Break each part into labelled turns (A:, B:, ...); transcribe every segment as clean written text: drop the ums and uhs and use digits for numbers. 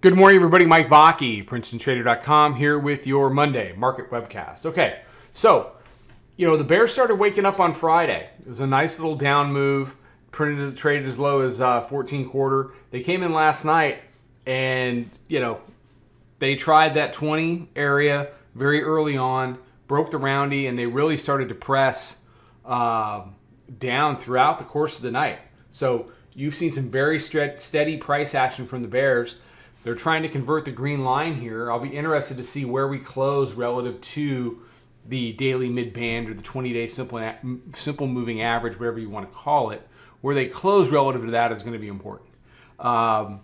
A: Good morning, everybody. Mike Vacchi, Princetontrader.com, here with your Monday market webcast. Okay, so, the bears started waking up on Friday. It was a nice little down move, traded as low as 14 quarter. They came in last night and, they tried that 20 area very early on, broke the roundie, and they really started to press down throughout the course of the night. So you've seen some very steady price action from the bears. They're trying to convert the green line here. I'll be interested to see where we close relative to the daily mid-band or the 20-day simple moving average, whatever you want to call it. Where they close relative to that is going to be important. From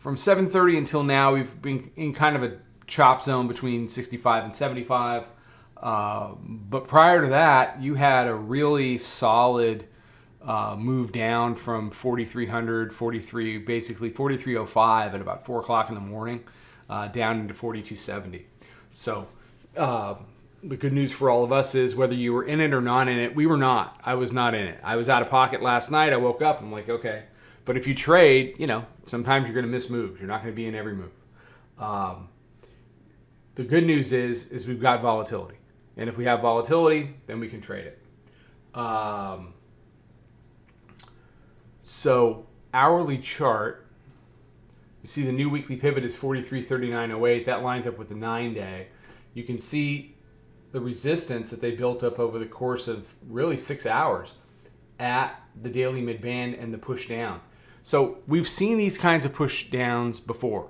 A: 7:30 until now, we've been in kind of a chop zone between 65 and 75. But prior to that, you had a really solid move down from 4,300, basically 4,305 at about 4 o'clock in the morning, down into 4,270. So the good news for all of us is whether you were in it or not in it, we were not. I was not in it. I was out of pocket last night. I woke up. I'm like, okay. But if you trade, sometimes you're going to miss moves. You're not going to be in every move. The good news is we've got volatility. And if we have volatility, then we can trade it. So hourly chart, you see the new weekly pivot is 43.3908. That lines up with the 9-day. You can see the resistance that they built up over the course of really 6 hours at the daily mid-band and the push down. So we've seen these kinds of push downs before.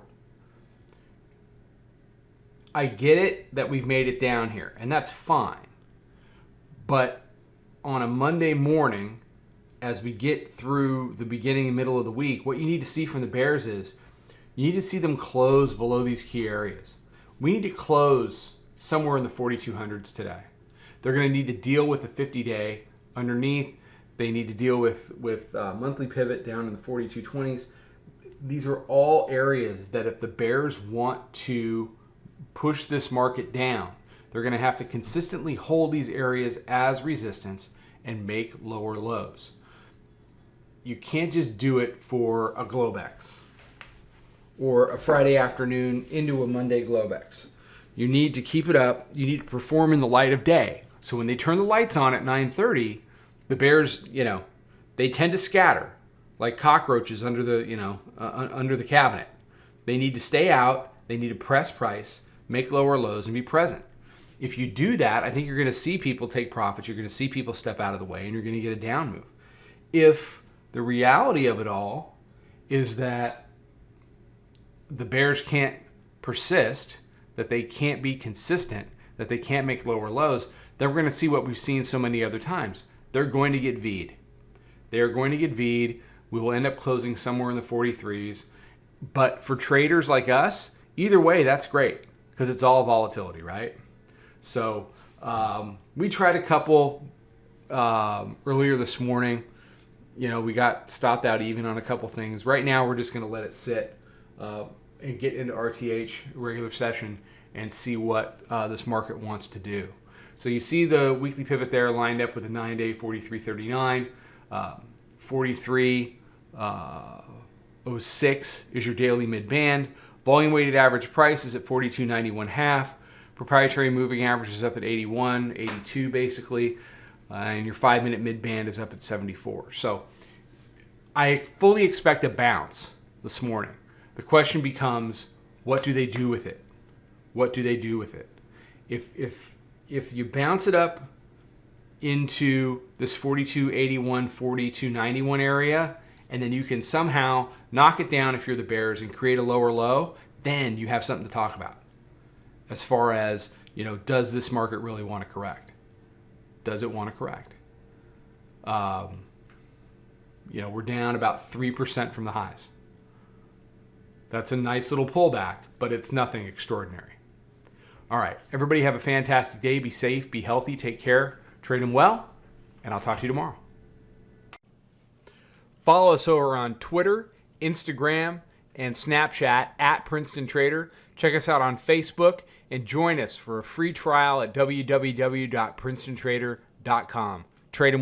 A: I get it that we've made it down here, and that's fine. But on a Monday morning, as we get through the beginning and middle of the week, what you need to see from the bears is you need to see them close below these key areas. We need to close somewhere in the 4,200s today. They're going to need to deal with the 50-day underneath. They need to deal with monthly pivot down in the 4,220s. These are all areas that if the bears want to push this market down, they're going to have to consistently hold these areas as resistance and make lower lows. You can't just do it for a Globex or a Friday afternoon into a Monday Globex. You need to keep it up. You need to perform in the light of day. So when they turn the lights on at 9:30, the bears, they tend to scatter like cockroaches under the cabinet. They need to stay out. They need to press price, make lower lows, and be present. If you do that, I think you're going to see people take profits. You're going to see people step out of the way, and you're going to get a down move. If the reality of it all is that the bears can't persist, that they can't be consistent, that they can't make lower lows, then we're going to see what we've seen so many other times. They're going to get V'd. They are going to get V'd. We will end up closing somewhere in the 43s. But for traders like us, either way, that's great because it's all volatility, right? So we tried a couple earlier this morning. We got stopped out even on a couple things. Right now, we're just going to let it sit and get into RTH, regular session, and see what this market wants to do. So you see the weekly pivot there lined up with a 9-day 43.39. 43.06 is your daily mid-band. Volume weighted average price is at 42.91.5. Proprietary moving average is up at 81, 82 basically. And your 5-minute mid-band is up at 74. So I fully expect a bounce this morning. The question becomes, what do they do with it? What do they do with it? If you bounce it up into this 42.81, 42.91 area, and then you can somehow knock it down if you're the bears and create a lower low, then you have something to talk about. As far as, does this market really want to correct? Does it want to correct? We're down about 3% from the highs. That's a nice little pullback, but it's nothing extraordinary. All right, everybody have a fantastic day. Be safe, be healthy, take care, trade them well, and I'll talk to you tomorrow. Follow us over on Twitter, Instagram, and Snapchat at Princeton Trader. Check us out on Facebook and join us for a free trial at www.princetontrader.com. Trade them well.